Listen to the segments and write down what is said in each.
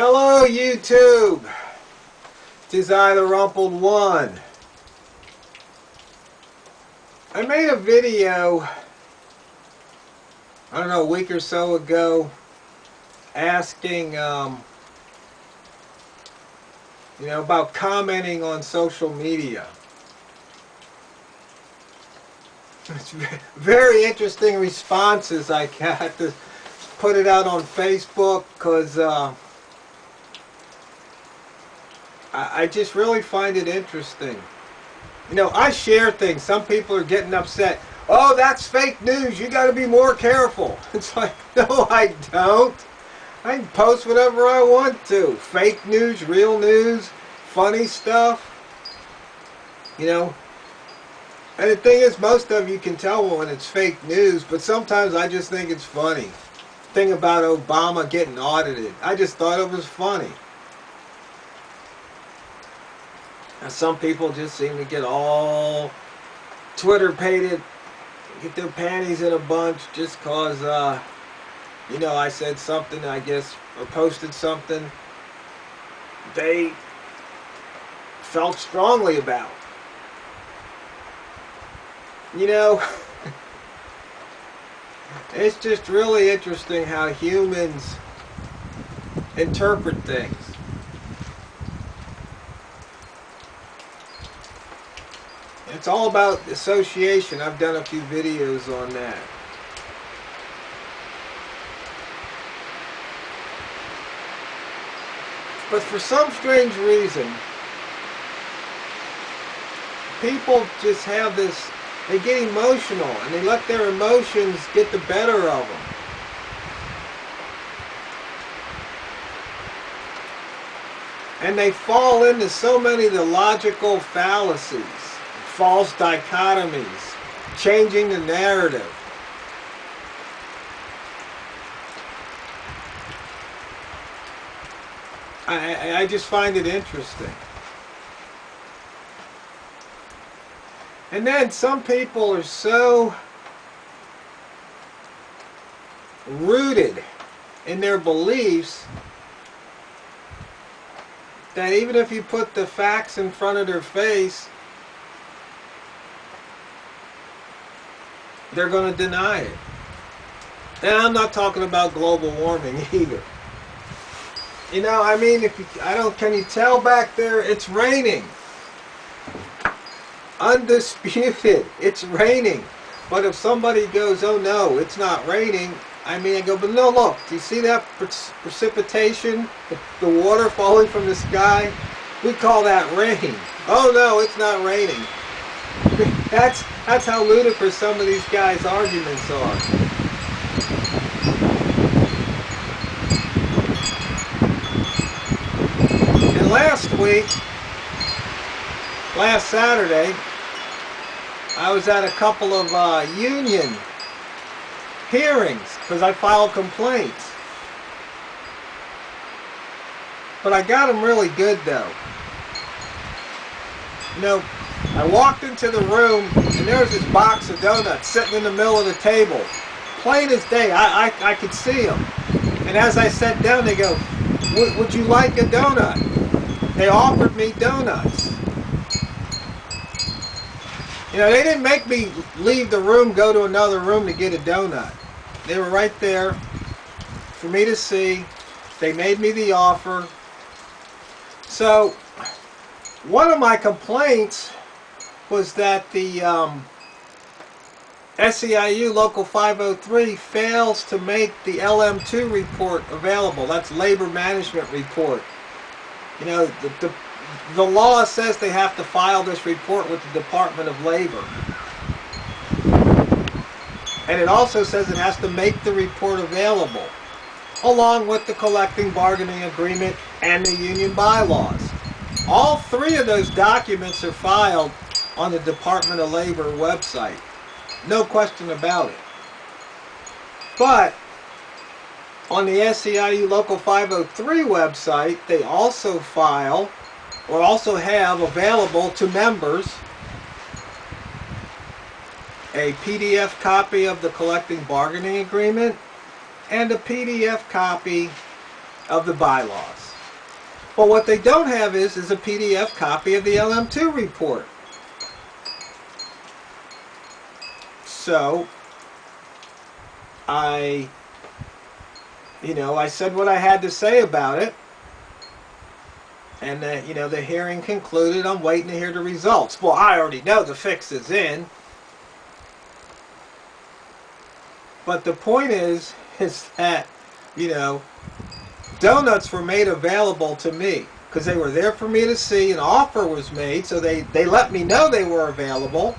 Hello YouTube, 'tis I, TheRumpledOne. I made a video, I don't know, a week or so ago, asking, about commenting on social media. It's very interesting responses I got. To put it out on Facebook because I just really find it interesting. You know, I share things. Some people are getting upset. Oh, that's fake news. You got to be more careful. It's like, no, I don't. I can post whatever I want to. Fake news, real news, funny stuff. You know. And the thing is, most of you can tell when it's fake news, but sometimes I just think it's funny. Thing about Obama getting audited. I just thought it was funny. Now, some people just seem to get all Twitter-pated, get their panties in a bunch just because, I said something, I guess, or posted something they felt strongly about. You know, it's just really interesting how humans interpret things. It's all about association. I've done a few videos on that. But for some strange reason, people just have this, they get emotional and they let their emotions get the better of them. And they fall into so many of the logical fallacies, false dichotomies, changing the narrative. I just find it interesting. And then some people are so rooted in their beliefs that even if you put the facts in front of their face, they're going to deny it. And I'm not talking about global warming either. You know, I mean, can you tell back there? It's raining. Undisputed, it's raining. But if somebody goes, oh no, it's not raining, I go, but no, look, do you see that precipitation? The water falling from the sky? We call that rain. Oh no, it's not raining. That's how ludicrous some of these guys' arguments are. And last Saturday, I was at a couple of union hearings because I filed complaints. But I got them really good though. You know, I walked into the room and there was this box of donuts sitting in the middle of the table. Plain as day, I could see them. And as I sat down, they go, would you like a donut? They offered me donuts. You know, they didn't make me leave the room, go to another room to get a donut. They were right there for me to see. They made me the offer. So, one of my complaints was that the SEIU Local 503 fails to make the LM2 report available. That's Labor Management Report. You know, the law says they have to file this report with the Department of Labor. And it also says it has to make the report available, along with the collective bargaining agreement and the union bylaws. All three of those documents are filed on the Department of Labor website. No question about it. But on the SEIU Local 503 website, they also file, or also have available to members, a PDF copy of the collective bargaining agreement and a PDF copy of the bylaws. But what they don't have is a PDF copy of the LM2 report. So I said what I had to say about it, and the hearing concluded. I'm waiting to hear the results. Well, I already know the fix is in, but the point is that donuts were made available to me because they were there for me to see. An offer was made, so they let me know they were available,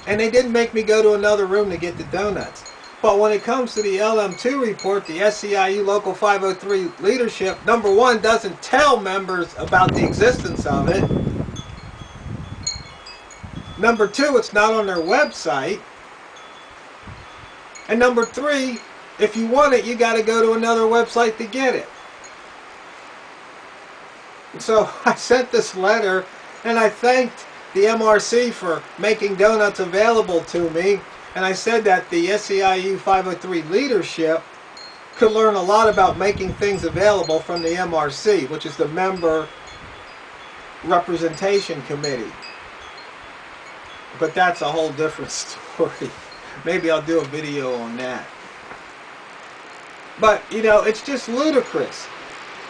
and they didn't make me go to another room to get the donuts. But when it comes to the LM2 report, the SEIU Local 503 leadership, number one, doesn't tell members about the existence of it. Number two, it's not on their website. And number three, if you want it, you got to go to another website to get it. So I sent this letter, and I thanked the MRC for making donuts available to me. And I said that the SEIU 503 leadership could learn a lot about making things available from the MRC, which is the Member Representation Committee. But that's a whole different story. Maybe I'll do a video on that. But, it's just ludicrous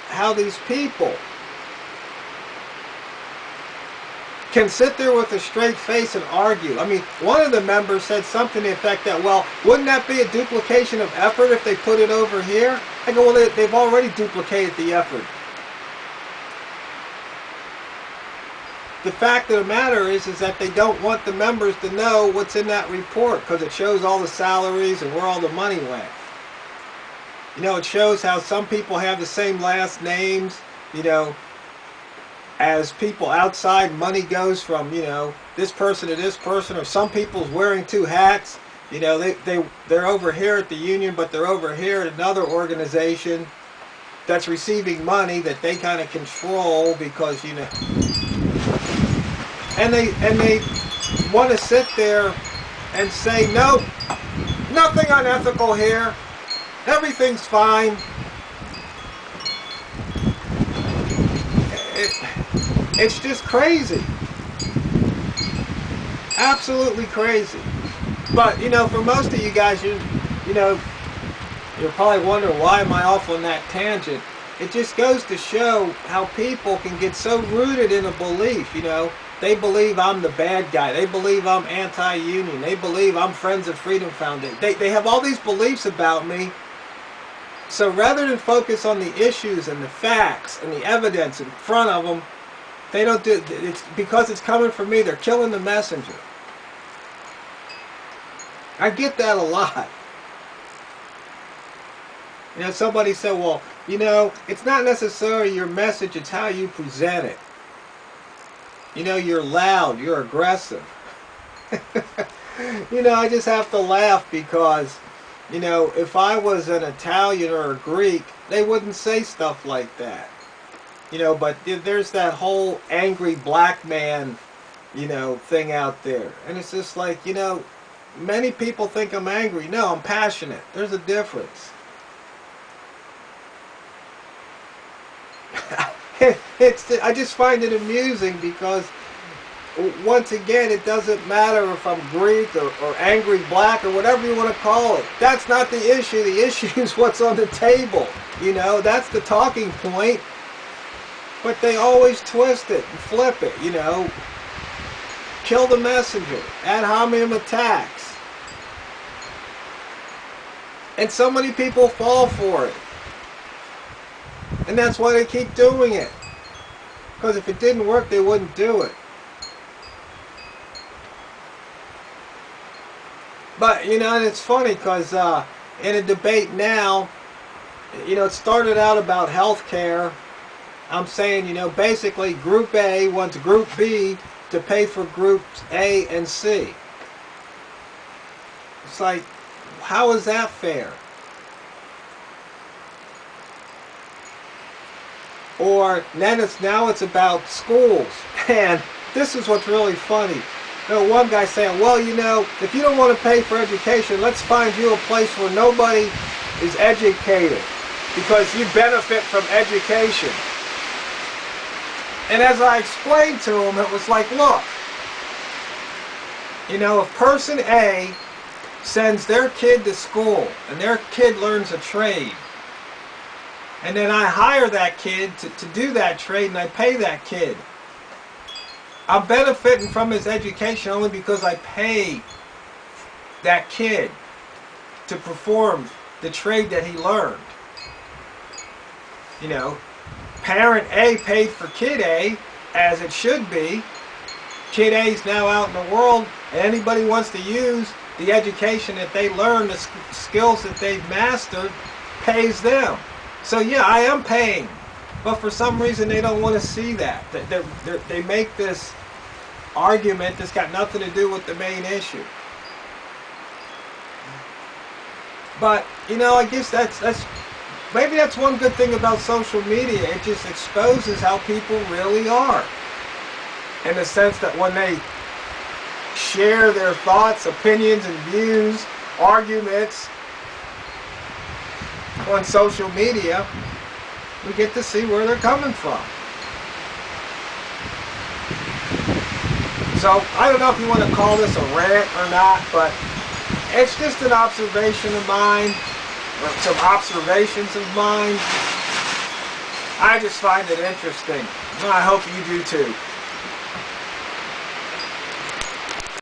how these people can sit there with a straight face and argue. I mean, one of the members said something to the effect that, well, wouldn't that be a duplication of effort if they put it over here? I go, well, they've already duplicated the effort. The fact of the matter is that they don't want the members to know what's in that report because it shows all the salaries and where all the money went. It shows how some people have the same last names, as people outside. Money goes from, this person to this person, or some people's wearing two hats. They're over here at the union, but they're over here at another organization that's receiving money that they kind of control because, and they want to sit there and say, nope, nothing unethical here. Everything's fine. It's just crazy. Absolutely crazy. But, for most of you guys, you're probably wondering, why am I off on that tangent? It just goes to show how people can get so rooted in a belief, They believe I'm the bad guy. They believe I'm anti-union. They believe I'm Friends of Freedom Foundation. They have all these beliefs about me. So rather than focus on the issues and the facts and the evidence in front of them, they don't do it. It's because it's coming from me. They're killing the messenger. I get that a lot. Somebody said, well, it's not necessarily your message, it's how you present it. You're loud, you're aggressive. I just have to laugh because, if I was an Italian or a Greek, they wouldn't say stuff like that. But there's that whole angry black man, thing out there. And it's just like, many people think I'm angry. No, I'm passionate. There's a difference. I just find it amusing because, once again, it doesn't matter if I'm Greek or angry black or whatever you want to call it. That's not the issue. The issue is what's on the table. That's the talking point. But they always twist it and flip it, Kill the messenger. Ad hominem attacks. And so many people fall for it. And that's why they keep doing it. Because if it didn't work, they wouldn't do it. But, and it's funny because in a debate now, it started out about health care. I'm saying, basically Group A wants Group B to pay for Groups A and C. It's like, how is that fair? Or now it's about schools. And this is what's really funny. One guy saying, well, if you don't want to pay for education, let's find you a place where nobody is educated. because you benefit from education. And as I explained to him, it was like, look, you know, if person A sends their kid to school and their kid learns a trade, and then I hire that kid to do that trade and I pay that kid, I'm benefiting from his education only because I pay that kid to perform the trade that he learned. You know, parent A paid for kid A, as it should be. Kid A is now out in the world, and anybody wants to use the education that they learned, the skills that they've mastered, pays them. So yeah, I am paying, but for some reason they don't want to see that. They make this argument that's got nothing to do with the main issue. But you know, I guess maybe that's one good thing about social media. It just exposes how people really are, in the sense that when they share their thoughts, opinions, and views, arguments on social media, we get to see where they're coming from. So I don't know if you want to call this a rant or not, but it's just an observation of mine, or some observations of mine. I just find it interesting. I hope you do too.